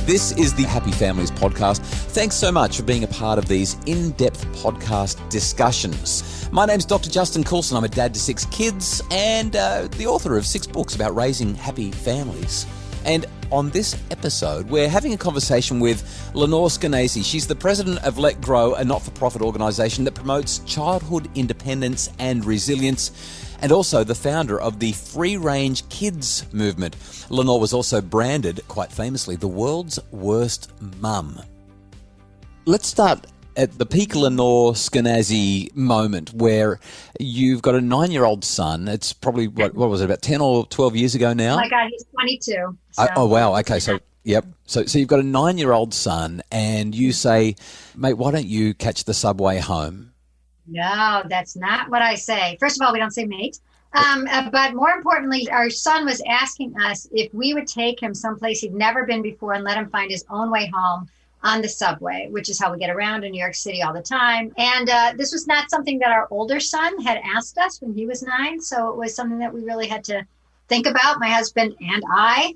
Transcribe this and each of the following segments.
This is the Happy Families podcast. Thanks so much for being a part of these in-depth podcast discussions. My name's Dr. Justin Coulson. I'm a dad to 6 kids and the author of 6 books about raising happy families. And on this episode, we're having a conversation with Lenore Skenazy. She's the president of Let Grow, a not-for-profit organisation that promotes childhood independence and resilience, and also the founder of the free-range kids movement. Lenore was also branded, quite famously, the world's worst mum. Let's start at the peak Lenore Skenazy moment where you've got a 9-year-old son. It's probably, what was it, about 10 or 12 years ago now? Oh my God, he's 22. So. Oh, wow. Okay, so, yep. So you've got a 9-year-old son and you say, mate, why don't you catch the subway home? No, that's not what I say. First of all, we don't say mate. But more importantly, our son was asking us if we would take him someplace he'd never been before and let him find his own way home on the subway, which is how we get around in New York City all the time. And this was not something that our older son had asked us when he was 9. So it was something that we really had to think about, my husband and I,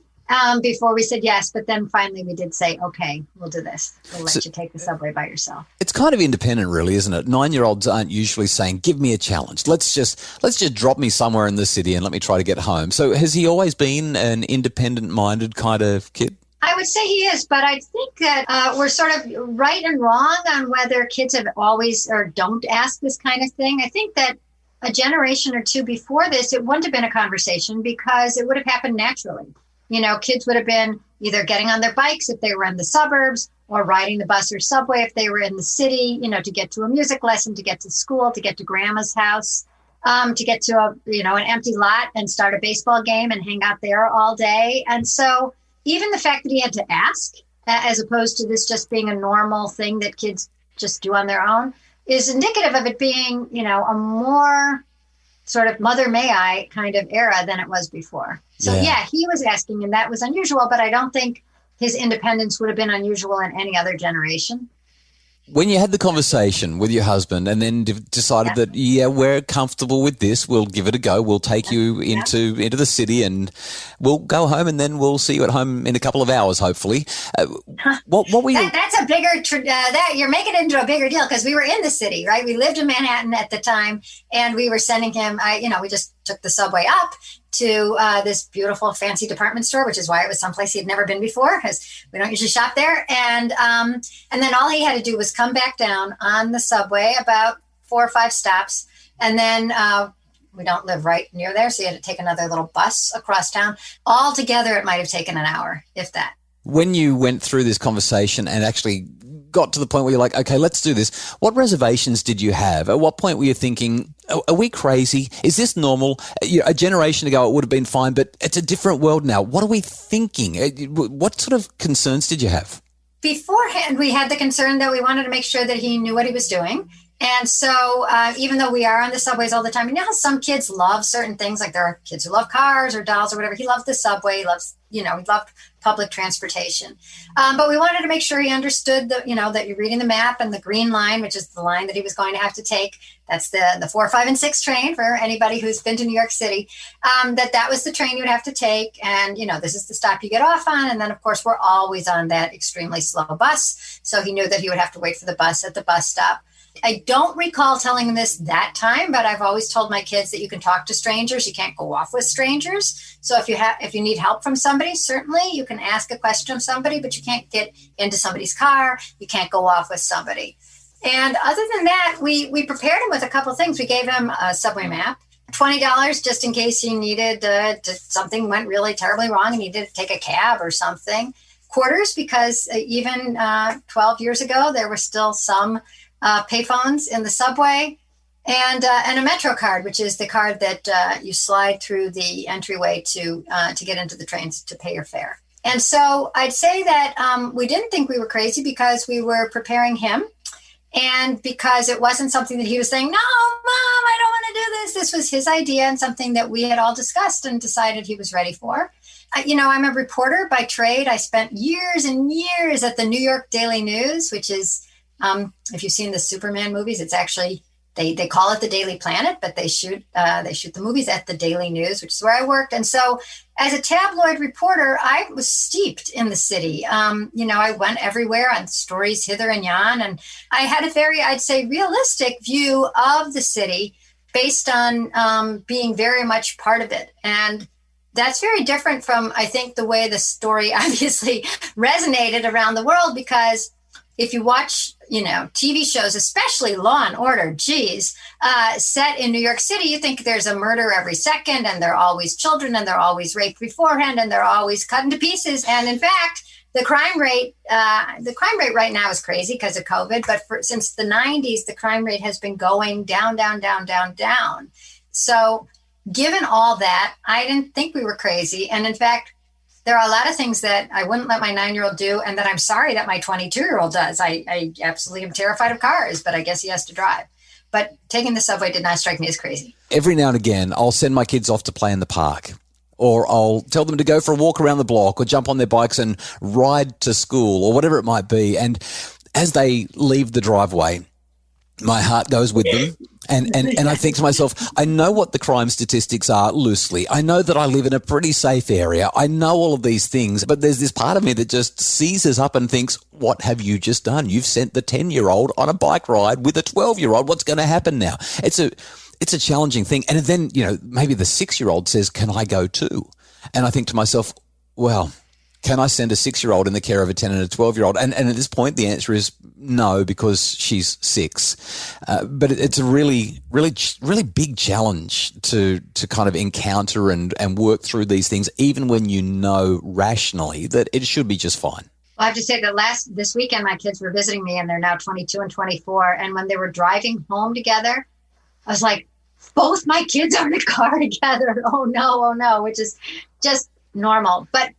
before we said yes. But then finally we did say, okay, we'll do this. We'll let you take the subway by yourself. It's kind of independent, really, isn't it? 9-year-olds aren't usually saying, give me a challenge. Let's just drop me somewhere in the city and let me try to get home. So has he always been an independent-minded kind of kid? I would say he is, but I think that we're sort of right and wrong on whether kids have always or don't ask this kind of thing. I think that a generation or two before this, it wouldn't have been a conversation because it would have happened naturally. You know, kids would have been either getting on their bikes if they were in the suburbs or riding the bus or subway if they were in the city, you know, to get to a music lesson, to get to school, to get to grandma's house, to get to an empty lot and start a baseball game and hang out there all day. And so even the fact that he had to ask, as opposed to this just being a normal thing that kids just do on their own, is indicative of it being, you know, a more sort of mother may I kind of era than it was before. So yeah, he was asking and that was unusual, but I don't think his independence would have been unusual in any other generation. When you had the conversation with your husband and then decided that, we're comfortable with this, we'll give it a go, we'll take you into the city and we'll go home and then we'll see you at home in a couple of hours, hopefully. What were you... That's a bigger... you're making it into a bigger deal because we were in the city, right? We lived in Manhattan at the time and we were sending him, we just took the subway up to this beautiful fancy department store, which is why it was someplace he'd never been before because we don't usually shop there. And then all he had to do was come back down on the subway about 4 or 5 stops. And then we don't live right near there, so he had to take another little bus across town. Altogether, it might have taken an hour, if that. When you went through this conversation and actually got to the point where you're like, okay, let's do this, what reservations did you have? At what point were you thinking, are we crazy? Is this normal? A generation ago, it would have been fine, but it's a different world now. What are we thinking? What sort of concerns did you have? Beforehand, we had the concern that we wanted to make sure that he knew what he was doing. And so even though we are on the subways all the time, you know how some kids love certain things, like there are kids who love cars or dolls or whatever. He loved the subway. He loved public transportation. But we wanted to make sure he understood that you're reading the map and the green line, which is the line that he was going to have to take. That's the 4, 5, and 6 train for anybody who's been to New York City, that was the train you would have to take. And, this is the stop you get off on. And then, of course, we're always on that extremely slow bus. So he knew that he would have to wait for the bus at the bus stop. I don't recall telling him this that time, but I've always told my kids that you can talk to strangers. You can't go off with strangers. So if you need help from somebody, certainly you can ask a question of somebody, but you can't get into somebody's car. You can't go off with somebody. And other than that, we prepared him with a couple of things. We gave him a subway map, $20 just in case he needed something went really terribly wrong and he needed to take a cab or something. Quarters, because even 12 years ago, there were still some payphones in the subway, and a Metro card, which is the card that you slide through the entryway to get into the trains to pay your fare. And so I'd say that we didn't think we were crazy because we were preparing him, and because it wasn't something that he was saying, no, Mom, I don't want to do this. This was his idea and something that we had all discussed and decided he was ready for. I'm a reporter by trade. I spent years and years at the New York Daily News, which is, if you've seen the Superman movies, it's actually They call it the Daily Planet, but they shoot the movies at the Daily News, which is where I worked. And so as a tabloid reporter, I was steeped in the city. I went everywhere on stories hither and yon. And I had a very, I'd say, realistic view of the city based on being very much part of it. And that's very different from, I think, the way the story obviously resonated around the world, because if you watch, TV shows, especially Law and Order, set in New York City, you think there's a murder every second, and they're always children, and they're always raped beforehand, and they're always cut into pieces. And in fact, the crime rate right now is crazy because of COVID. But since the 90s, the crime rate has been going down, down, down, down, down. So given all that, I didn't think we were crazy. And in fact, there are a lot of things that I wouldn't let my 9-year-old do, and that I'm sorry that my 22-year-old does. I absolutely am terrified of cars, but I guess he has to drive. But taking the subway did not strike me as crazy. Every now and again, I'll send my kids off to play in the park, or I'll tell them to go for a walk around the block or jump on their bikes and ride to school or whatever it might be. And as they leave the driveway, my heart goes with them. And I think to myself, I know what the crime statistics are loosely. I know that I live in a pretty safe area. I know all of these things, but there's this part of me that just seizes up and thinks, what have you just done? You've sent the 10-year-old on a bike ride with a 12-year-old. What's going to happen now? It's a challenging thing. And then, maybe the 6-year-old says, can I go too? And I think to myself, well, can I send a 6-year-old in the care of a 10 and a 12-year-old? And at this point, the answer is no, because she's 6. But it's a really, really, really big challenge to kind of encounter and work through these things, even when you know rationally that it should be just fine. Well, I have to say that this weekend, my kids were visiting me, and they're now 22 and 24. And when they were driving home together, I was like, both my kids are in a car together. Oh no, which is just normal. But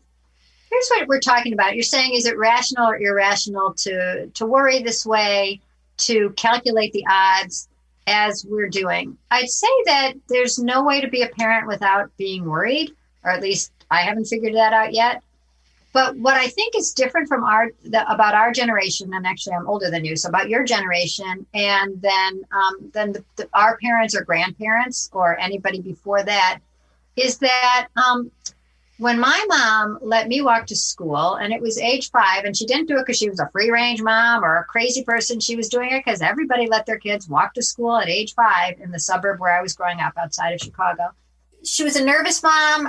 here's what we're talking about. You're saying, is it rational or irrational to worry this way, to calculate the odds as we're doing? I'd say that there's no way to be a parent without being worried, or at least I haven't figured that out yet. But what I think is different from about our generation, and actually I'm older than you, so about your generation, and then our parents or grandparents or anybody before that, is that when my mom let me walk to school, and it was age 5, and she didn't do it because she was a free range mom or a crazy person. She was doing it because everybody let their kids walk to school at age 5 in the suburb where I was growing up outside of Chicago. She was a nervous mom.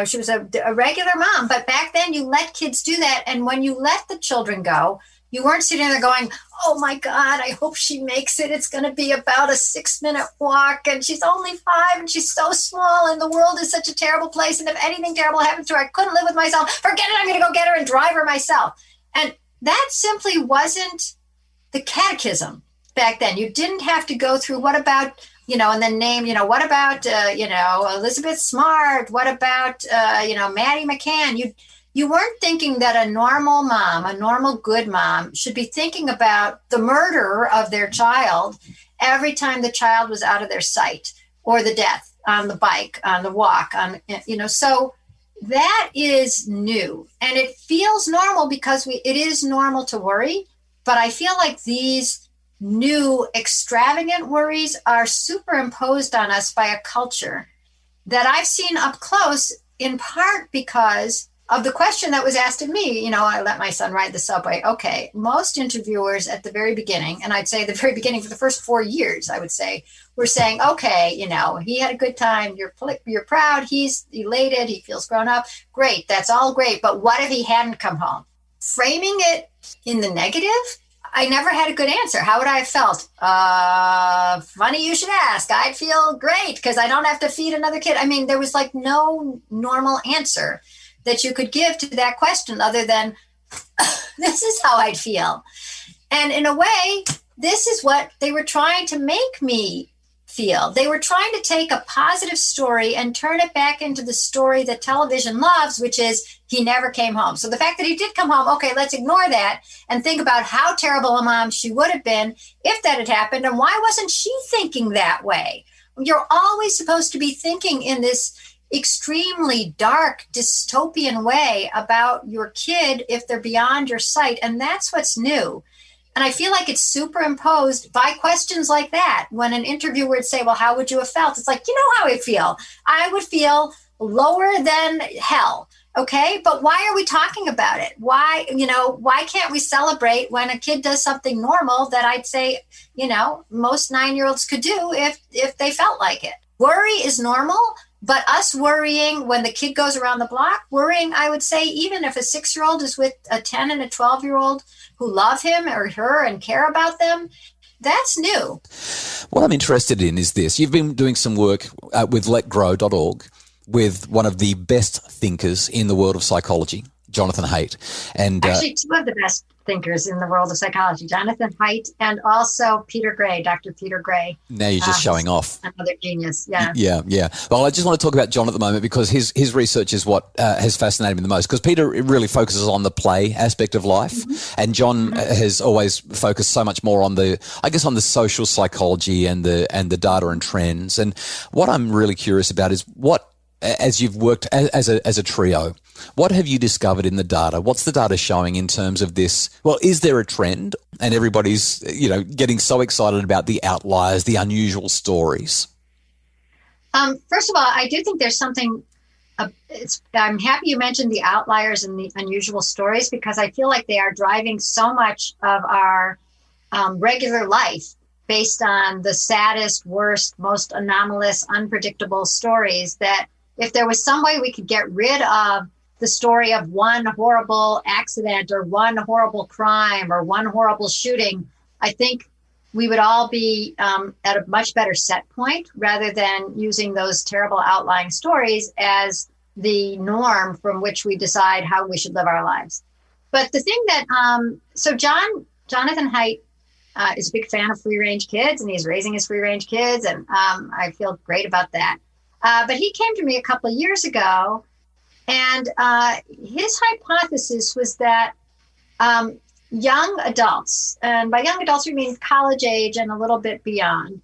She was a regular mom. But back then you let kids do that. And when you let the children go, you weren't sitting there going, oh my God, I hope she makes it. It's going to be about a 6-minute walk. And she's only 5 and she's so small and the world is such a terrible place. And if anything terrible happens to her, I couldn't live with myself. Forget it. I'm going to go get her and drive her myself. And that simply wasn't the catechism back then. You didn't have to go through what about, and then name, what about, Elizabeth Smart? What about, Maddie McCann? You weren't thinking that a normal mom, a normal good mom, should be thinking about the murder of their child every time the child was out of their sight, or the death on the bike, on the walk, so that is new. And it feels normal because it is normal to worry, but I feel like these new extravagant worries are superimposed on us by a culture that I've seen up close, in part because of the question that was asked of me. I let my son ride the subway. Okay, most interviewers at the very beginning, and I'd say the very beginning for the first 4 years, I would say, were saying, okay, he had a good time. You're proud. He's elated. He feels grown up. Great. That's all great. But what if he hadn't come home? Framing it in the negative, I never had a good answer. How would I have felt? Funny you should ask. I'd feel great because I don't have to feed another kid. I mean, there was like no normal answer that you could give to that question other than, this is how I'd feel. And in a way, this is what they were trying to make me feel. They were trying to take a positive story and turn it back into the story that television loves, which is he never came home. So the fact that he did come home, okay, let's ignore that and think about how terrible a mom she would have been if that had happened. And why wasn't she thinking that way? You're always supposed to be thinking in this extremely dark, dystopian way about your kid if they're beyond your sight. And that's what's new. And I feel like it's superimposed by questions like that. When an interviewer would say, well, how would you have felt? It's like, you know how I feel. I would feel lower than hell. Okay. But why are we talking about it? Why can't we celebrate when a kid does something normal that I'd say, most 9-year-olds could do if they felt like it? Worry is normal. But us worrying when the kid goes around the block, worrying, I would say, even if a 6-year-old is with a 10 and a 12-year-old who love him or her and care about them, that's new. What I'm interested in is this. You've been doing some work with letgrow.org with one of the best thinkers in the world of psychology, Jonathan Haidt. And actually, two of the best thinkers in the world of psychology, Jonathan Haidt and also Peter Gray, Dr. Peter Gray. Now you're just showing off. Another genius, yeah. Yeah. Well, I just want to talk about John at the moment because his research is what has fascinated me the most, because Peter really focuses on the play aspect of life, and John has always focused so much more on the social psychology and the data and trends. And what I'm really curious about is as you've worked as a trio, what have you discovered in the data? What's the data showing in terms of this? Well, is there a trend? And everybody's, getting so excited about the outliers, the unusual stories. First of all, I do think there's something. I'm happy you mentioned the outliers and the unusual stories, because I feel like they are driving so much of our regular life based on the saddest, worst, most anomalous, unpredictable stories, that if there was some way we could get rid of the story of one horrible accident or one horrible crime or one horrible shooting, I think we would all be at a much better set point, rather than using those terrible outlying stories as the norm from which we decide how we should live our lives. But the thing that, Jonathan Haidt is a big fan of free-range kids, and he's raising his free-range kids, and I feel great about that. But he came to me a couple of years ago, and his hypothesis was that young adults, and by young adults we mean college age and a little bit beyond,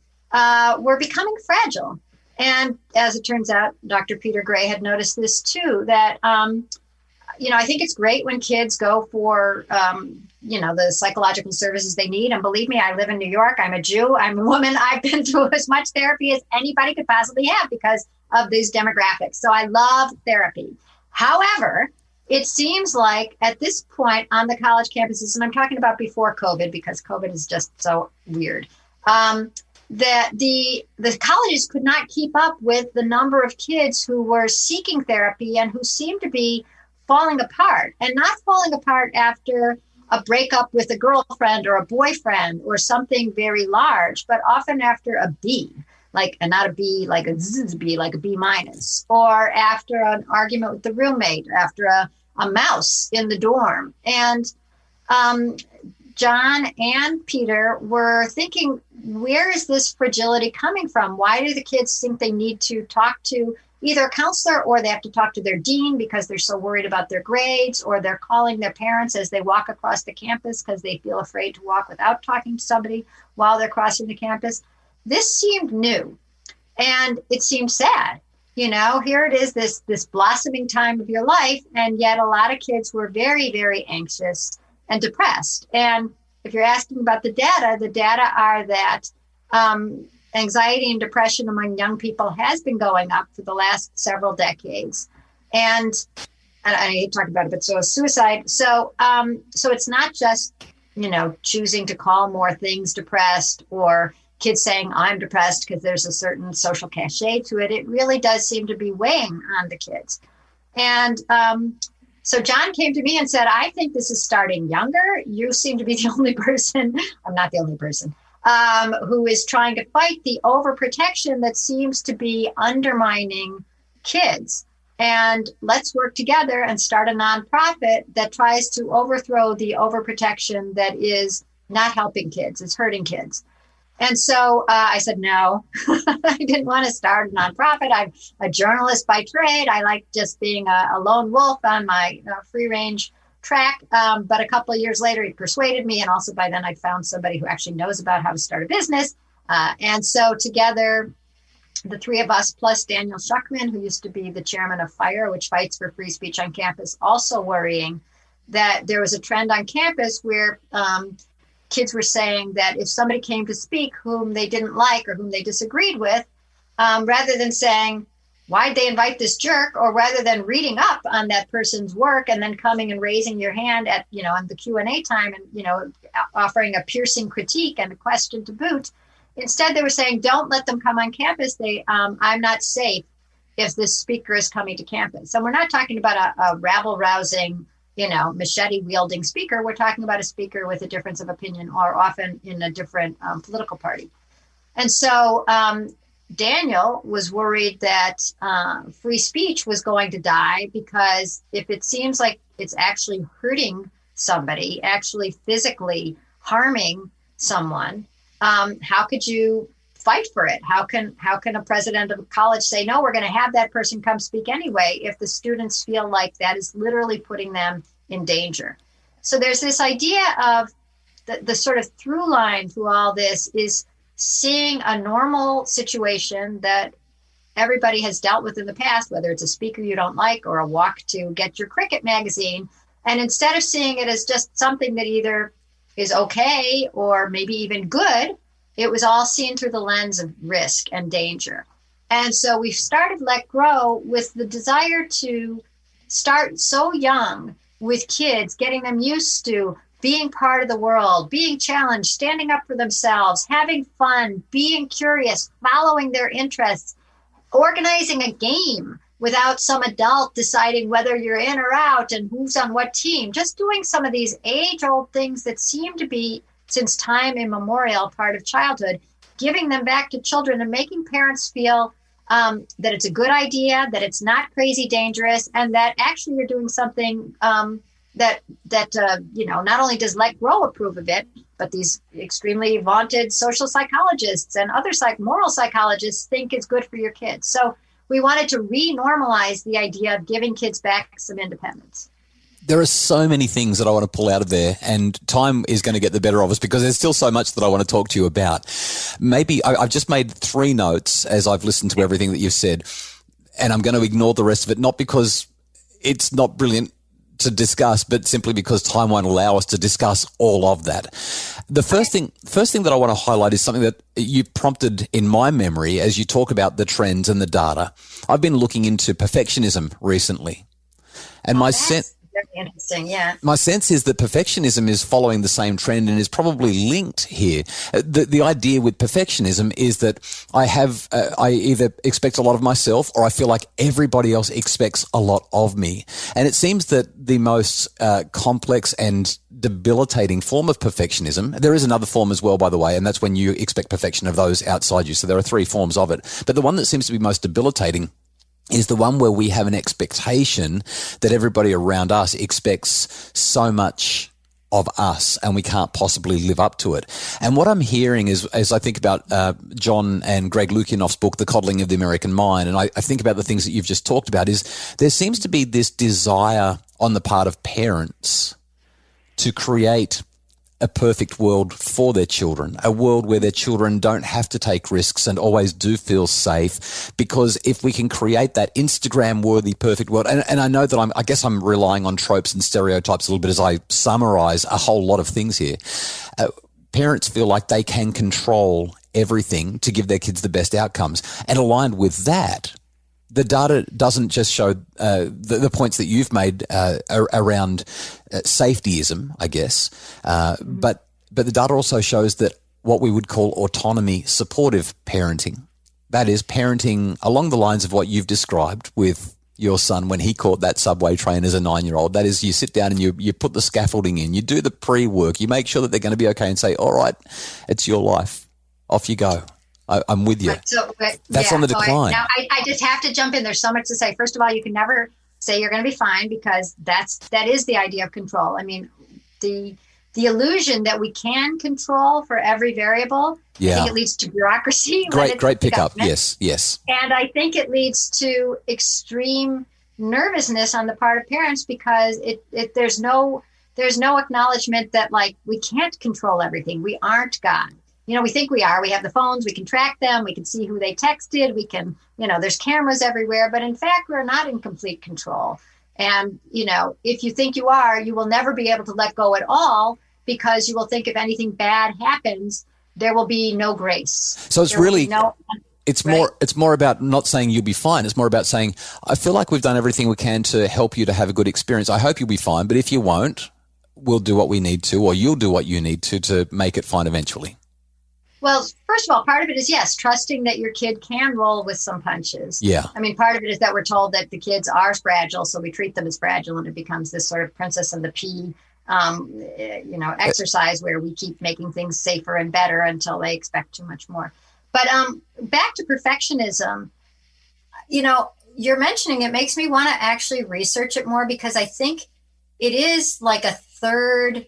were becoming fragile. And as it turns out, Dr. Peter Gray had noticed this too, that, I think it's great when kids go for, the psychological services they need. And believe me, I live in New York. I'm a Jew. I'm a woman. I've been through as much therapy as anybody could possibly have because of these demographics. So I love therapy. However, it seems like at this point on the college campuses, and I'm talking about before COVID because COVID is just so weird, that the colleges could not keep up with the number of kids who were seeking therapy and who seemed to be falling apart, and not falling apart after a breakup with a girlfriend or a boyfriend or something very large, but often after a B, and not a B like a Z B, like a B minus, or after an argument with the roommate, after a mouse in the dorm. And John and Peter were thinking, where is this fragility coming from? Why do the kids think they need to talk to either a counselor, or they have to talk to their dean because they're so worried about their grades, or they're calling their parents as they walk across the campus because they feel afraid to walk without talking to somebody while they're crossing the campus? This seemed new, and it seemed sad. Here it is, this blossoming time of your life, and yet a lot of kids were very, very anxious and depressed. And if you're asking about the data are that anxiety and depression among young people has been going up for the last several decades. And I hate to talk about it, but so is suicide. So it's not just, choosing to call more things depressed, or kids saying I'm depressed because there's a certain social cachet to it. It really does seem to be weighing on the kids. And so John came to me and said, I think this is starting younger. You seem to be the only person, I'm not the only person, who is trying to fight the overprotection that seems to be undermining kids. And let's work together and start a nonprofit that tries to overthrow the overprotection that is not helping kids, it's hurting kids. And so I said, no, I didn't want to start a nonprofit. I'm a journalist by trade. I like just being a lone wolf on my free range track. But a couple of years later, he persuaded me. And also by then I found somebody who actually knows about how to start a business. And so together, the three of us, plus Daniel Schuckman, who used to be the chairman of FIRE, which fights for free speech on campus, also worrying that there was a trend on campus where kids were saying that if somebody came to speak whom they didn't like or whom they disagreed with, rather than saying, why'd they invite this jerk? Or rather than reading up on that person's work and then coming and raising your hand at, in the Q&A time and, offering a piercing critique and a question to boot. Instead, they were saying, don't let them come on campus. I'm not safe if this speaker is coming to campus. And we're not talking about a rabble-rousing, machete-wielding speaker. We're talking about a speaker with a difference of opinion or often in a different political party. And so Daniel was worried that free speech was going to die, because if it seems like it's actually hurting somebody, actually physically harming someone, how could you fight for it? How can a president of a college say, no, we're going to have that person come speak anyway, if the students feel like that is literally putting them in danger? So there's this idea of the sort of through line through all this is seeing a normal situation that everybody has dealt with in the past, whether it's a speaker you don't like or a walk to get your cricket magazine. And instead of seeing it as just something that either is okay or maybe even good, it was all seen through the lens of risk and danger. And so we started Let Grow with the desire to start so young with kids, getting them used to being part of the world, being challenged, standing up for themselves, having fun, being curious, following their interests, organizing a game without some adult deciding whether you're in or out and who's on what team, just doing some of these age-old things that seem to be, since time immemorial, part of childhood, giving them back to children and making parents feel that it's a good idea, that it's not crazy dangerous, and that actually you're doing something that not only does Let Grow approve of it, but these extremely vaunted social psychologists and other moral psychologists think is good for your kids. So we wanted to re-normalize the idea of giving kids back some independence. There are so many things that I want to pull out of there, and time is going to get the better of us because there's still so much that I want to talk to you about. Maybe I've just made 3 notes as I've listened to everything that you've said, and I'm going to ignore the rest of it, not because it's not brilliant to discuss, but simply because time won't allow us to discuss all of that. The first thing that I want to highlight is something that you prompted in my memory as you talk about the trends and the data. I've been looking into perfectionism recently, and my sense. Very interesting, yeah. My sense is that perfectionism is following the same trend and is probably linked here. The idea with perfectionism is that I either expect a lot of myself or I feel like everybody else expects a lot of me. And it seems that the most complex and debilitating form of perfectionism, there is another form as well, by the way, and that's when you expect perfection of those outside you. So there are 3 forms of it. But the one that seems to be most debilitating is the one where we have an expectation that everybody around us expects so much of us and we can't possibly live up to it. And what I'm hearing is, as I think about John and Greg Lukianoff's book, The Coddling of the American Mind, and I think about the things that you've just talked about, is there seems to be this desire on the part of parents to create a perfect world for their children, a world where their children don't have to take risks and always do feel safe. Because if we can create that Instagram-worthy perfect world, and I know that I guess I'm relying on tropes and stereotypes a little bit as I summarize a whole lot of things here. Parents feel like they can control everything to give their kids the best outcomes. And aligned with that, the data doesn't just show the points that you've made around safetyism, I guess, but the data also shows that what we would call autonomy supportive parenting, that is parenting along the lines of what you've described with your son when he caught that subway train as a 9-year-old. That is, you sit down and you put the scaffolding in, you do the pre-work, you make sure that they're going to be okay and say, all right, it's your life, off you go. I'm with you. Right. So, that's on the decline. Now, I just have to jump in. There's so much to say. First of all, you can never say you're going to be fine, because that is the idea of control. I mean, the illusion that we can control for every variable, I think it leads to bureaucracy. Great pickup. Yes. And I think it leads to extreme nervousness on the part of parents, because there's no acknowledgement that, like, we can't control everything. We aren't God. We think we are. We have the phones. We can track them. We can see who they texted. We can, there's cameras everywhere. But in fact, we're not in complete control. And, if you think you are, you will never be able to let go at all, because you will think if anything bad happens, there will be no grace. So it's There will really be no, it's right? more about not saying you'll be fine. It's more about saying, I feel like we've done everything we can to help you to have a good experience. I hope you'll be fine, but if you won't, we'll do what we need to, or you'll do what you need to make it fine eventually. Well, first of all, part of it is, yes, trusting that your kid can roll with some punches. Yeah. I mean, part of it is that we're told that the kids are fragile, so we treat them as fragile, and it becomes this sort of princess and the pea, exercise where we keep making things safer and better until they expect too much more. But back to perfectionism, you're mentioning it makes me want to actually research it more, because I think it is like a third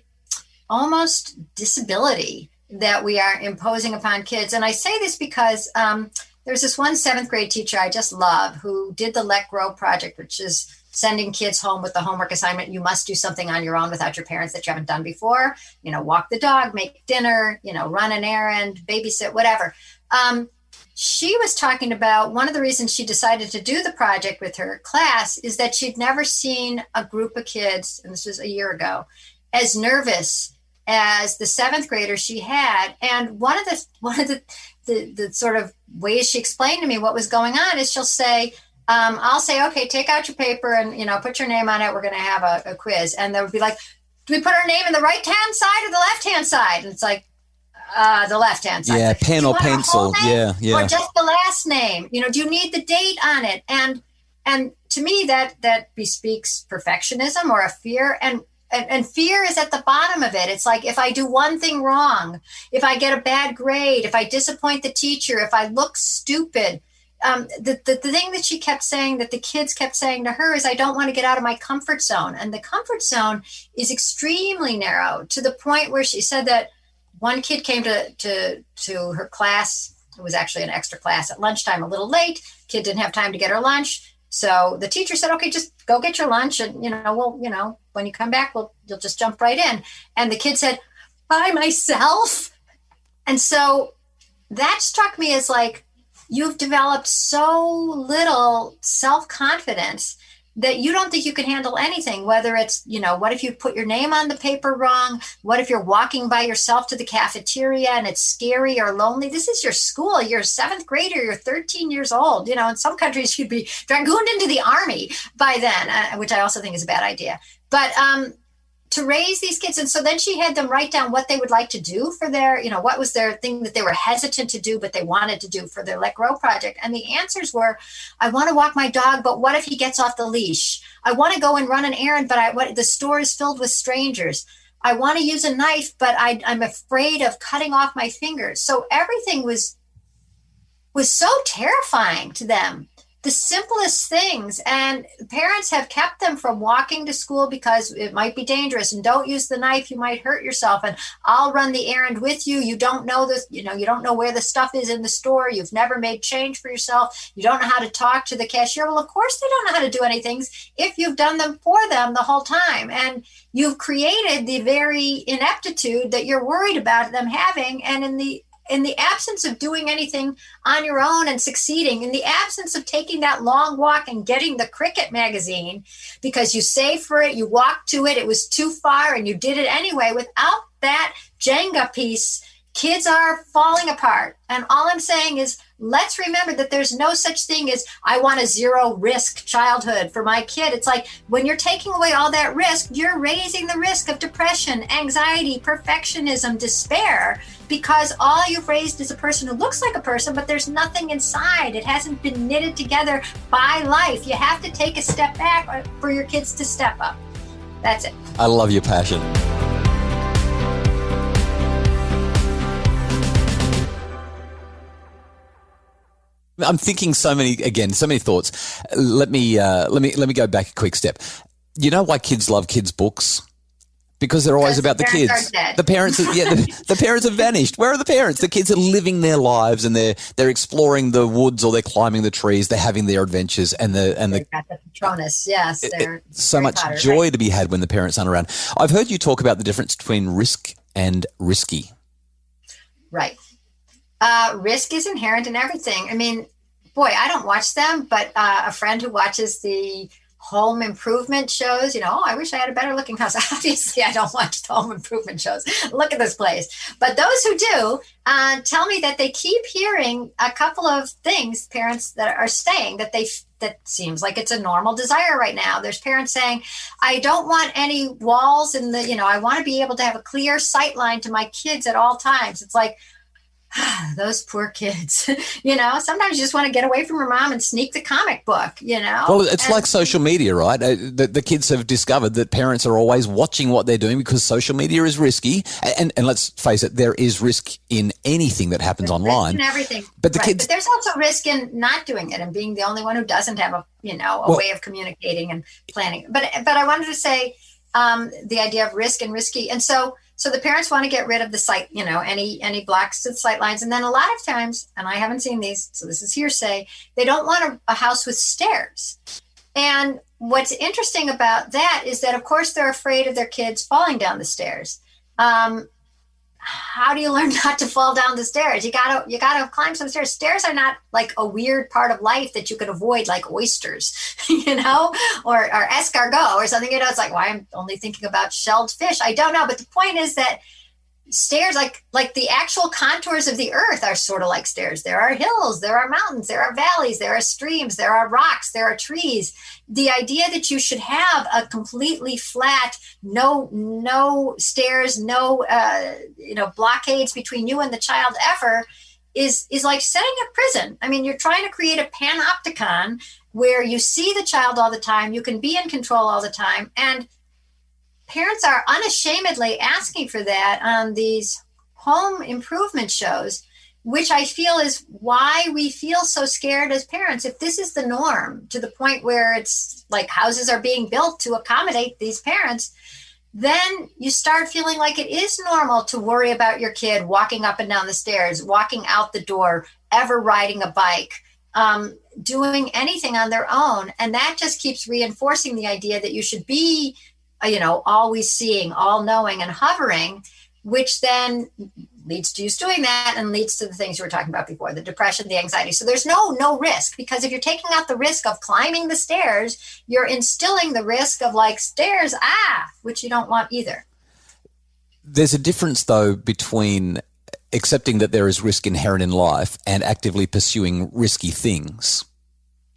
almost disability that we are imposing upon kids. And I say this because there's this one 7th grade teacher I just love who did the Let Grow project, which is sending kids home with the homework assignment. You must do something on your own without your parents that you haven't done before. Walk the dog, make dinner, run an errand, babysit, whatever. She was talking about one of the reasons she decided to do the project with her class is that she'd never seen a group of kids, and this was a year ago, as nervous as the 7th grader she had. And one of the sort of ways she explained to me what was going on is she'll say, I'll say, okay, take out your paper and, put your name on it. We're going to have a quiz. And they would be like, do we put our name in the right-hand side or the left-hand side? And it's like, the left-hand side. Yeah, pen or pencil. Yeah. Or just the last name. Do you need the date on it? And to me, that bespeaks perfectionism or a fear. And fear is at the bottom of it. It's like, if I do one thing wrong, if I get a bad grade, if I disappoint the teacher, if I look stupid, the thing that she kept saying, that the kids kept saying to her, is I don't want to get out of my comfort zone. And the comfort zone is extremely narrow, to the point where she said that one kid came to her class. It was actually an extra class at lunchtime, a little late. Kid didn't have time to get her lunch. So the teacher said, okay, just go get your lunch. And, when you come back, you'll just jump right in. And the kid said, by myself. And so that struck me as like, you've developed so little self-confidence that you don't think you can handle anything, whether it's, what if you put your name on the paper wrong? What if you're walking by yourself to the cafeteria and it's scary or lonely? This is your school. You're a 7th grader. You're 13 years old. In some countries you'd be dragooned into the army by then, which I also think is a bad idea. But to raise these kids. And so then she had them write down what they would like to do for their, what was their thing that they were hesitant to do, but they wanted to do for their Let Grow project. And the answers were, I want to walk my dog, but what if he gets off the leash? I want to go and run an errand, but the store is filled with strangers. I want to use a knife, but I'm afraid of cutting off my fingers. So everything was so terrifying to them. The simplest things, and parents have kept them from walking to school because it might be dangerous, and don't use the knife, you might hurt yourself, and I'll run the errand with you. You don't know this, you don't know where the stuff is in the store. You've never made change for yourself. You don't know how to talk to the cashier. Well, of course they don't know how to do any things if you've done them for them the whole time, and you've created the very ineptitude that you're worried about them having. And in the absence of doing anything on your own and succeeding, in the absence of taking that long walk and getting the Cricket magazine because you saved for it, you walked to it, it was too far, and you did it anyway, without that Jenga piece, kids are falling apart. And all I'm saying is, let's remember that there's no such thing as, I want a zero risk childhood for my kid. It's like, when you're taking away all that risk, you're raising the risk of depression, anxiety, perfectionism, despair, because all you've raised is a person who looks like a person, but there's nothing inside. It hasn't been knitted together by life. You have to take a step back for your kids to step up. That's it. I love your passion. I'm thinking so many thoughts. Let me go back a quick step. You know why kids love kids' books? Because they're always about the kids. The parents, the parents have vanished. Where are the parents? The kids are living their lives, and they're exploring the woods, or they're climbing the trees. They're having their adventures, and they've got the Patronus. Yes, they're so much Potter, joy right? to be had when the parents aren't around. I've heard you talk about the difference between risk and risky. Right. Risk is inherent in everything. I mean, boy, I don't watch them, but a friend who watches the home improvement shows, oh, I wish I had a better looking house. Obviously, I don't watch the home improvement shows. Look at this place. But those who do tell me that they keep hearing a couple of things, parents that are saying that seems like it's a normal desire right now. There's parents saying, I don't want any walls in the, I want to be able to have a clear sight line to my kids at all times. It's like, those poor kids, sometimes you just want to get away from your mom and sneak the comic book, Well, it's like social media, right? The kids have discovered that parents are always watching what they're doing because social media is risky. And let's face it, there is risk in anything that happens online. In everything. But the kids. But there's also risk in not doing it and being the only one who doesn't have a way of communicating and planning. But I wanted to say the idea of risk and risky. And so the parents want to get rid of the sight, any blocks to the sight lines. And then a lot of times, and I haven't seen these, so this is hearsay, they don't want a house with stairs. And what's interesting about that is that, of course, they're afraid of their kids falling down the stairs. How do you learn not to fall down the stairs? You gotta climb some stairs. Stairs are not like a weird part of life that you could avoid, like oysters, or escargot or something. It's like, why I'm only thinking about shelled fish. I don't know, but the point is that stairs, like the actual contours of the earth, are sort of like stairs. There are hills, there are mountains, there are valleys, there are streams, there are rocks, there are trees. The idea that you should have a completely flat, no stairs, no blockades between you and the child ever is like setting a prison. I mean, you're trying to create a panopticon where you see the child all the time, you can be in control all the time, and parents are unashamedly asking for that on these home improvement shows, which I feel is why we feel so scared as parents. If this is the norm to the point where it's like houses are being built to accommodate these parents, then you start feeling like it is normal to worry about your kid walking up and down the stairs, walking out the door, ever riding a bike, doing anything on their own. And that just keeps reinforcing the idea that you should be always seeing, all knowing, and hovering, which then leads to you doing that and leads to the things you were talking about before, the depression, the anxiety. So there's no risk, because if you're taking out the risk of climbing the stairs, you're instilling the risk of like stairs, which you don't want either. There's a difference, though, between accepting that there is risk inherent in life and actively pursuing risky things.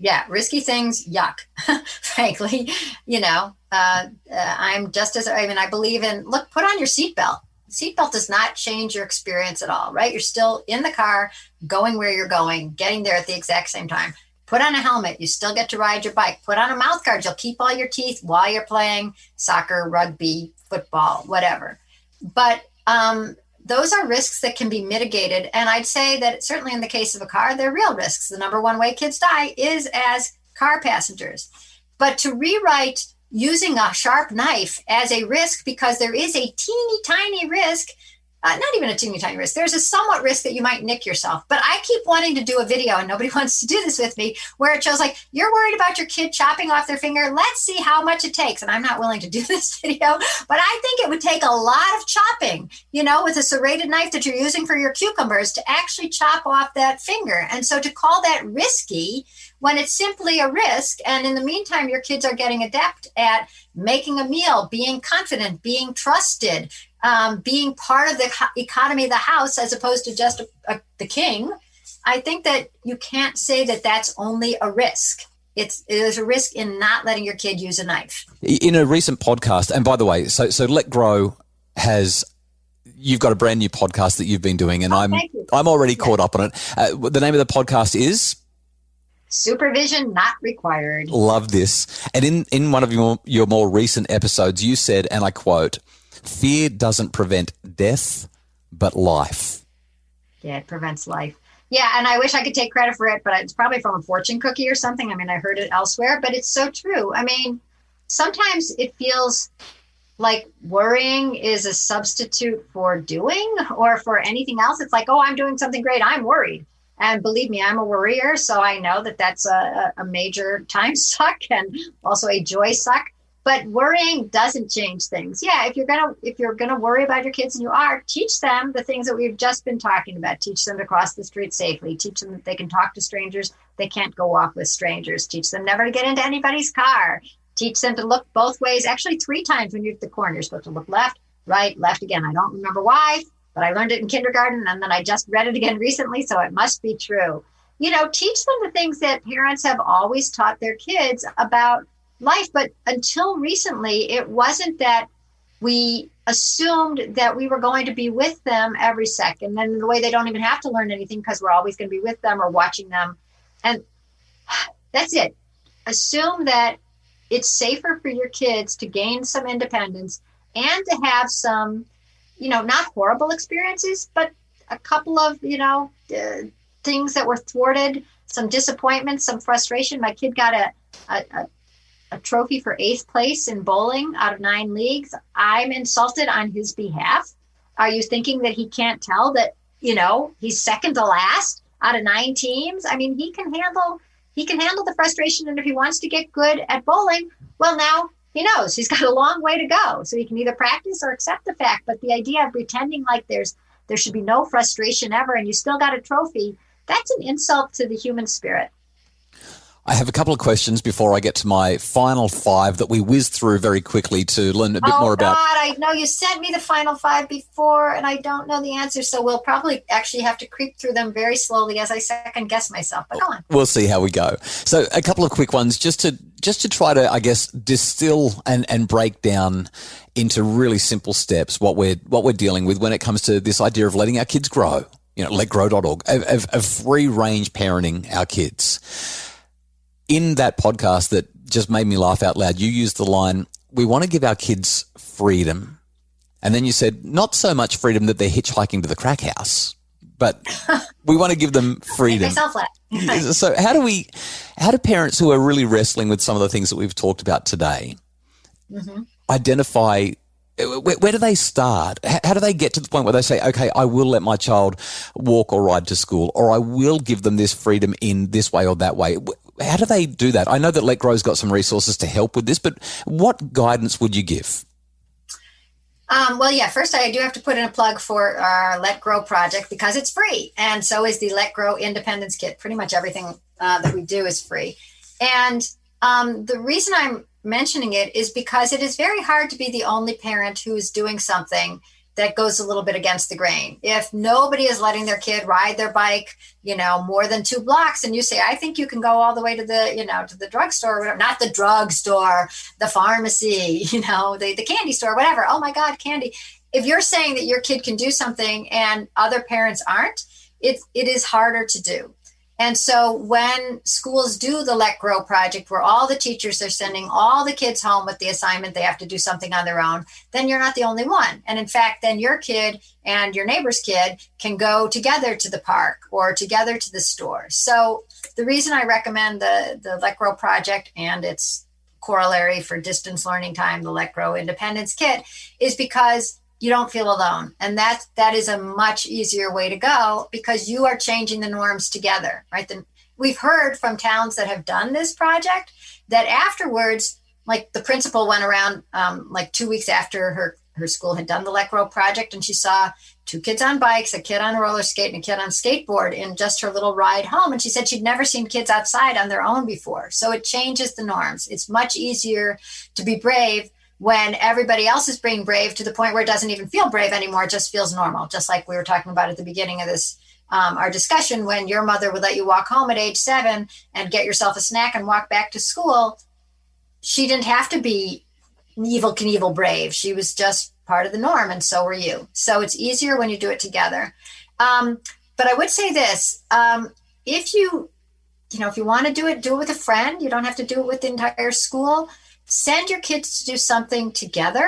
Yeah, risky things, yuck, frankly. I'm just as, I believe in, look, put on your seatbelt. Seatbelt does not change your experience at all, right? You're still in the car, going where you're going, getting there at the exact same time. Put on a helmet. You still get to ride your bike. Put on a mouth guard. You'll keep all your teeth while you're playing soccer, rugby, football, whatever. But those are risks that can be mitigated. And I'd say that certainly in the case of a car, they're real risks. The number one way kids die is as car passengers. But to rewrite using a sharp knife as a risk, because there is a teeny tiny risk, not even a teeny tiny risk, there's a somewhat risk that you might nick yourself. But I keep wanting to do a video, and nobody wants to do this with me, where it shows like, you're worried about your kid chopping off their finger. Let's see how much it takes. And I'm not willing to do this video, but I think it would take a lot of chopping, with a serrated knife that you're using for your cucumbers to actually chop off that finger. And so to call that risky when it's simply a risk, and in the meantime, your kids are getting adept at making a meal, being confident, being trusted, being part of the economy of the house as opposed to just the king, I think that you can't say that that's only a risk. There's a risk in not letting your kid use a knife. In a recent podcast, and by the way, so Let Grow you've got a brand new podcast that you've been doing, and I'm already caught up on it. The name of the podcast is? Supervision Not Required. Love this. And in one of your more recent episodes, you said, and I quote, "Fear doesn't prevent death, but life." Yeah, it prevents life. Yeah, and I wish I could take credit for it, but it's probably from a fortune cookie or something. I heard it elsewhere, but it's so true. Sometimes it feels like worrying is a substitute for doing or for anything else. It's like, oh, I'm doing something great, I'm worried. And believe me, I'm a worrier, so I know that that's a major time suck and also a joy suck. But worrying doesn't change things. Yeah, if you're gonna worry about your kids, and you are, teach them the things that we've just been talking about. Teach them to cross the street safely. Teach them that they can talk to strangers. They can't go off with strangers. Teach them never to get into anybody's car. Teach them to look both ways. Actually, 3 times when you're at the corner. You're supposed to look left, right, left again. I don't remember why, but I learned it in kindergarten, and then I just read it again recently, so it must be true. Teach them the things that parents have always taught their kids about life. But until recently, it wasn't that we assumed that we were going to be with them every second. And in the way they don't even have to learn anything because we're always going to be with them or watching them. And that's it. Assume that it's safer for your kids to gain some independence and to have some, not horrible experiences, but a couple of, things that were thwarted, some disappointments, some frustration. My kid got a trophy for 8th place in bowling out of 9 leagues. I'm insulted on his behalf. Are you thinking that he can't tell that, he's second to last out of 9 teams? I mean, he can handle the frustration. And if he wants to get good at bowling, well, now he knows he's got a long way to go. So he can either practice or accept the fact. But the idea of pretending like there should be no frustration ever and you still got a trophy, that's an insult to the human spirit. I have a couple of questions before I get to my final 5 that we whiz through very quickly to learn a bit more about. Oh, God, I know you sent me the final 5 before, and I don't know the answer, so we'll probably actually have to creep through them very slowly as I second guess myself. But go on. We'll see how we go. So a couple of quick ones just to try to, I guess, distill and break down into really simple steps what we're dealing with when it comes to this idea of letting our kids grow. Letgrow.org, of free-range parenting our kids. In that podcast that just made me laugh out loud, you used the line, we want to give our kids freedom. And then you said, not so much freedom that they're hitchhiking to the crack house, but we want to give them freedom. So how do parents who are really wrestling with some of the things that we've talked about today identify, where do they start? How do they get to the point where they say, okay, I will let my child walk or ride to school, or I will give them this freedom in this way or that way? How do they do that? I know that Let Grow's got some resources to help with this, but what guidance would you give? First I do have to put in a plug for our Let Grow project because it's free. And so is the Let Grow Independence Kit. Pretty much everything that we do is free. And the reason I'm mentioning it is because it is very hard to be the only parent who is doing something that goes a little bit against the grain. If nobody is letting their kid ride their bike, more than 2 blocks, and you say, I think you can go all the way to the drugstore, or whatever, not the drugstore, the pharmacy, the candy store, whatever. Oh my God, candy. If you're saying that your kid can do something and other parents aren't, it is harder to do. And so when schools do the Let Grow project, where all the teachers are sending all the kids home with the assignment they have to do something on their own, then you're not the only one. And in fact, then your kid and your neighbor's kid can go together to the park or together to the store. So the reason I recommend the Let Grow project and its corollary for distance learning time, the Let Grow Independence Kit, is because you don't feel alone. And that is a much easier way to go because you are changing the norms together, right? We've heard from towns that have done this project that afterwards, like the principal went around 2 weeks after her school had done the Let Grow project, and she saw 2 kids on bikes, a kid on a roller skate and a kid on skateboard in just her little ride home. And she said she'd never seen kids outside on their own before. So it changes the norms. It's much easier to be brave when everybody else is being brave to the point where it doesn't even feel brave anymore. It just feels normal. Just like we were talking about at the beginning of this, our discussion, when your mother would let you walk home at age 7 and get yourself a snack and walk back to school. She didn't have to be Evel Knievel brave. She was just part of the norm, and so were you. So it's easier when you do it together. But I would say this, if you want to do it with a friend. You don't have to do it with the entire school. Send your kids to do something together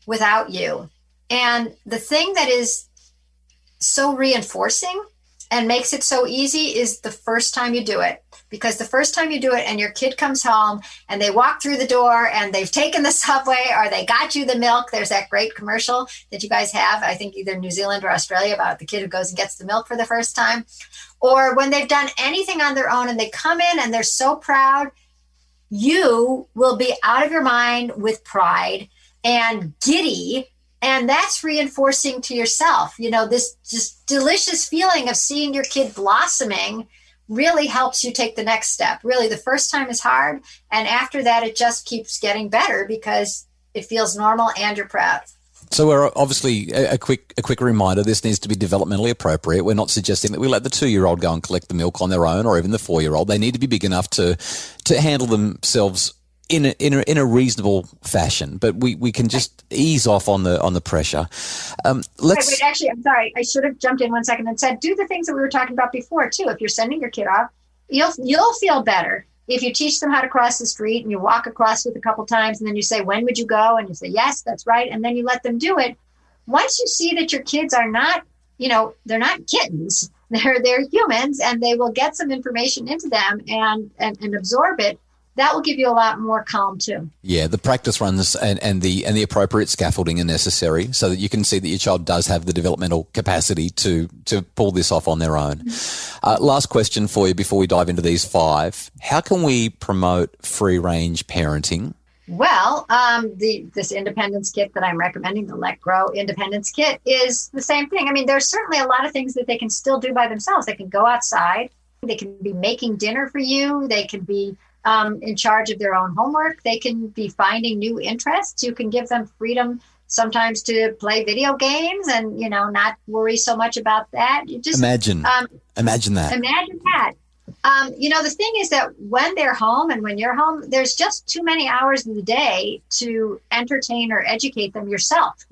without you. And the thing that is so reinforcing and makes it so easy is the first time you do it. Because the first time you do it and your kid comes home and they walk through the door and they've taken the subway or they got you the milk. There's that great commercial that you guys have, I think either New Zealand or Australia, about the kid who goes and gets the milk for the first time. Or when they've done anything on their own and they come in and they're so proud, you will be out of your mind with pride and giddy. And that's reinforcing to yourself, this just delicious feeling of seeing your kid blossoming really helps you take the next step. Really, the first time is hard. And after that, it just keeps getting better because it feels normal and you're proud. So we're obviously a quick reminder, this needs to be developmentally appropriate. We're not suggesting that we let the 2-year-old go and collect the milk on their own, or even the 4-year-old. They need to be big enough to handle themselves in a reasonable fashion, but we can just ease off on the pressure. Wait, actually, I'm sorry. I should have jumped in 1 second and said, do the things that we were talking about before too. If you're sending your kid off, you'll feel better if you teach them how to cross the street and you walk across with a couple times and then you say, when would you go? And you say, yes, that's right. And then you let them do it. Once you see that your kids are not, they're not kittens, they're humans, and they will get some information into them and absorb it, that will give you a lot more calm too. Yeah, the practice runs and the appropriate scaffolding are necessary so that you can see that your child does have the developmental capacity to pull this off on their own. Last question for you before we dive into these 5. How can we promote free-range parenting? Well, this independence kit that I'm recommending, the Let Grow Independence Kit, is the same thing. I mean, there's certainly a lot of things that they can still do by themselves. They can go outside. They can be making dinner for you. They can be in charge of their own homework. They can be finding new interests. You can give them freedom sometimes to play video games and, not worry so much about that. You just imagine that. Imagine that. The thing is that when they're home and when you're home, there's just too many hours in the day to entertain or educate them yourself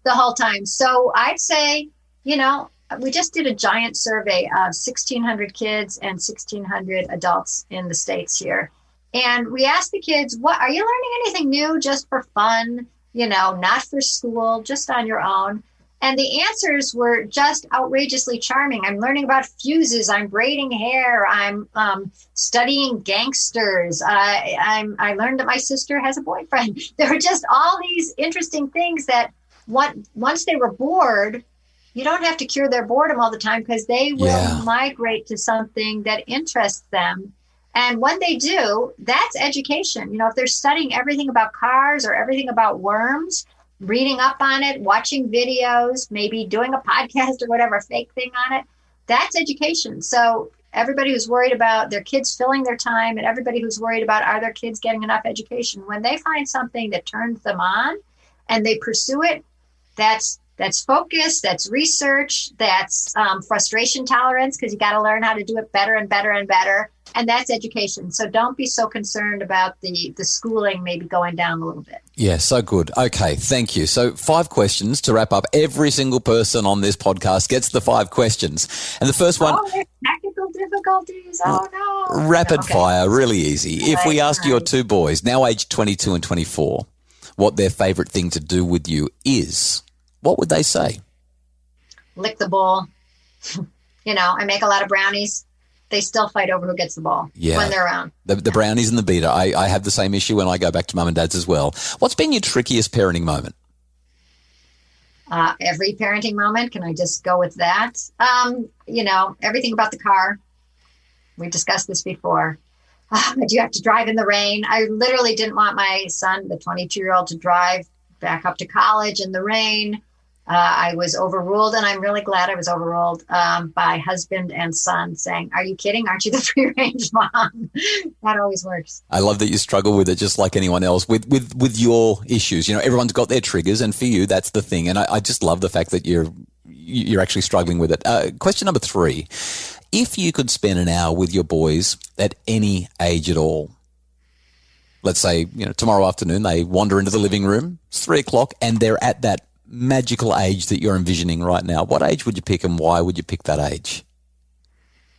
the whole time. So I'd say, we just did a giant survey of 1,600 kids and 1,600 adults in the States here. And we asked the kids, what are you learning anything new just for fun, not for school, just on your own? And the answers were just outrageously charming. I'm learning about fuses. I'm braiding hair. I'm studying gangsters. I learned that my sister has a boyfriend. There were just all these interesting things that once they were bored, you don't have to cure their boredom all the time because they will migrate to something that interests them. And when they do, that's education. If they're studying everything about cars or everything about worms, reading up on it, watching videos, maybe doing a podcast or whatever, fake thing on it, that's education. So everybody who's worried about their kids filling their time and everybody who's worried about are their kids getting enough education, when they find something that turns them on and they pursue it, that's focus, that's research, that's frustration tolerance, because you got to learn how to do it better and better and better. And that's education. So don't be so concerned about the schooling maybe going down a little bit. Yeah, so good. Okay, thank you. So 5 questions to wrap up. Every single person on this podcast gets the 5 questions. And the first one... there's technical difficulties. Oh, no. Rapid fire, really easy. If we asked your 2 boys, now aged 22 and 24, what their favourite thing to do with you is, what would they say? Lick the bowl. I make a lot of brownies. They still fight over who gets the ball when they're around. The brownies and the beater. I have the same issue when I go back to mum and dad's as well. What's been your trickiest parenting moment? Every parenting moment. Can I just go with that? Everything about the car. We discussed this before. Do you have to drive in the rain? I literally didn't want my son, the 22-year-old, to drive back up to college in the rain. I was overruled, and I'm really glad I was overruled by husband and son saying, are you kidding? Aren't you the free-range mom? That always works. I love that you struggle with it just like anyone else with your issues. Everyone's got their triggers, and for you, that's the thing. And I just love the fact that you're actually struggling with it. Question number 3. If you could spend an hour with your boys at any age at all, let's say, tomorrow afternoon, they wander into the living room, it's 3:00, and they're at that magical age that you're envisioning right now, what age would you pick and why would you pick that age?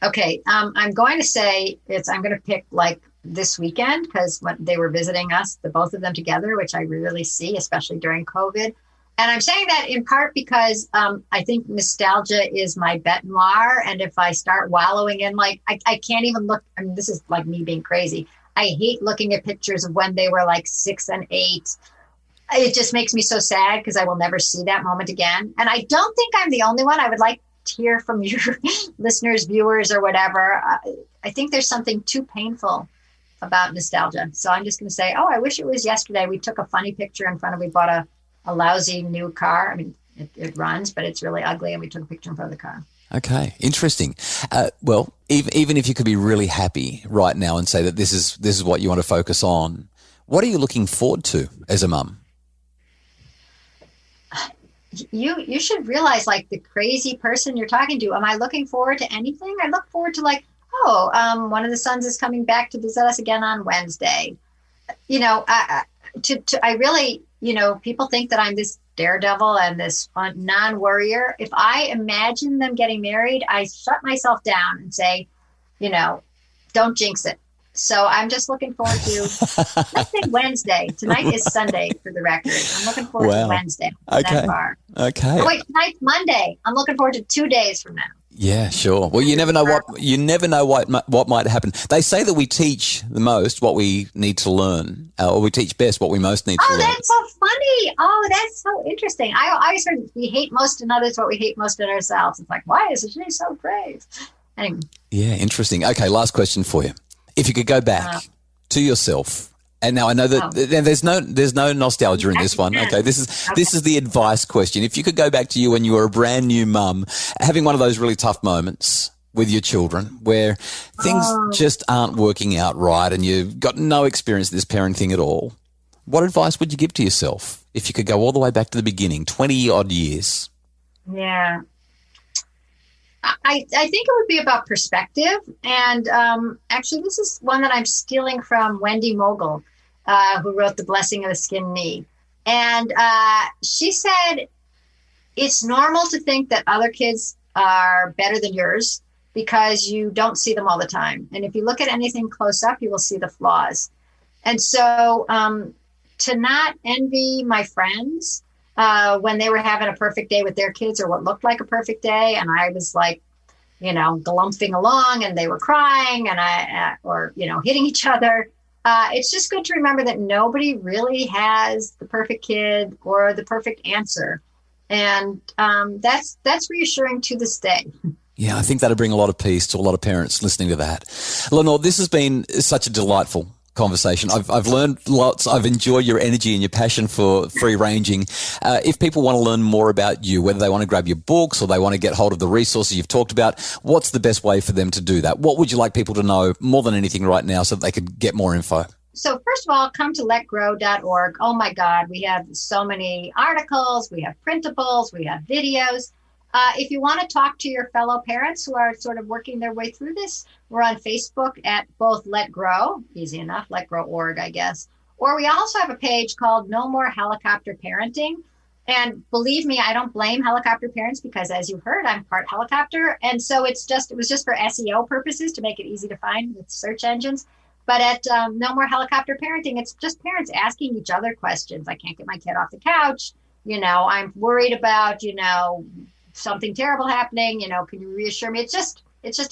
Okay. I'm going to say I'm going to pick like this weekend because when they were visiting us, the both of them together, which I really see, especially during COVID. And I'm saying that in part because I think nostalgia is my bête noire. And if I start wallowing in, I can't even look, this is like me being crazy. I hate looking at pictures of when they were like 6 and 8. It just makes me so sad because I will never see that moment again. And I don't think I'm the only one. I would like to hear from your listeners, viewers, or whatever. I think there's something too painful about nostalgia. So I'm just going to say, I wish it was yesterday. We took a funny picture in front of, we bought a lousy new car. I mean, it runs, but it's really ugly. And we took a picture in front of the car. Okay, interesting. Well, even if you could be really happy right now and say that this is what you want to focus on, what are you looking forward to as a mum? You should realize, like, the crazy person you're talking to. Am I looking forward to anything? I look forward to, like, one of the sons is coming back to visit us again on Wednesday. You know, I really, people think that I'm this daredevil and this non-worrier. If I imagine them getting married, I shut myself down and say, don't jinx it. So I'm just looking forward to, let's say Wednesday. Tonight is Sunday, for the record. I'm looking forward to Wednesday. Okay. That far. Okay. Oh, wait, tonight's Monday. I'm looking forward to 2 days from now. Yeah, sure. Well, you never know what might happen. They say that we teach the most what we need to learn, or we teach best what we most need to learn. Oh, that's so funny. Oh, that's so interesting. I always heard we hate most in others what we hate most in ourselves. It's like, why is she so brave? Anyway. Yeah, interesting. Okay, last question for you. If you could go back to yourself, and now I know that there's no nostalgia in this one. Okay, this is the advice question. If you could go back to you when you were a brand new mum, having one of those really tough moments with your children where things just aren't working out right and you've got no experience in this parenting at all, what advice would you give to yourself if you could go all the way back to the beginning, 20-odd years? Yeah. I think it would be about perspective. And actually, this is one that I'm stealing from Wendy Mogul, who wrote The Blessing of the Skinned Knee. And she said, it's normal to think that other kids are better than yours because you don't see them all the time. And if you look at anything close up, you will see the flaws. And so to not envy my friends when they were having a perfect day with their kids or what looked like a perfect day. And I was like, galumphing along and they were crying and hitting each other. It's just good to remember that nobody really has the perfect kid or the perfect answer. And that's reassuring to this day. Yeah, I think that'll bring a lot of peace to a lot of parents listening to that. Lenore, this has been such a delightful conversation. I've learned lots. I've enjoyed your energy and your passion for free ranging. If people want to learn more about you, whether they want to grab your books or they want to get hold of the resources you've talked about, what's the best way for them to do that? What would you like people to know more than anything right now so that they could get more info? So first of all, come to letgrow.org. Oh my God, we have so many articles, we have printables, we have videos. If you want to talk to your fellow parents who are sort of working their way through this, we're on Facebook at both Let Grow, easy enough, letgrow.org, I guess. Or we also have a page called No More Helicopter Parenting. And believe me, I don't blame helicopter parents because, as you heard, I'm part helicopter. And so it was just for SEO purposes to make it easy to find with search engines. But at No More Helicopter Parenting, it's just parents asking each other questions. I can't get my kid off the couch. I'm worried about, something terrible happening, can you reassure me? It's just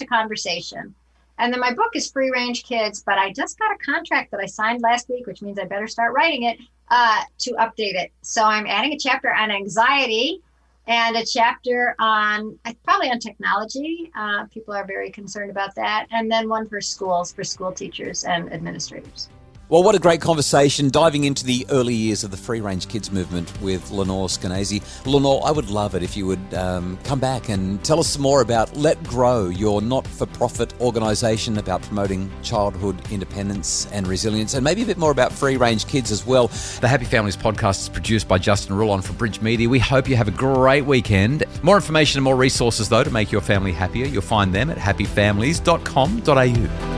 a conversation. And then my book is Free Range Kids, but I just got a contract that I signed last week, which means I better start writing it to update it. So I'm adding a chapter on anxiety and a chapter on technology. People are very concerned about that. And then one for schools, for school teachers and administrators. Well, what a great conversation, diving into the early years of the free-range kids movement with Lenore Skenazy. Lenore, I would love it if you would come back and tell us some more about Let Grow, your not-for-profit organisation about promoting childhood independence and resilience, and maybe a bit more about free-range kids as well. The Happy Families podcast is produced by Justin Rulon for Bridge Media. We hope you have a great weekend. More information and more resources, though, to make your family happier, you'll find them at happyfamilies.com.au.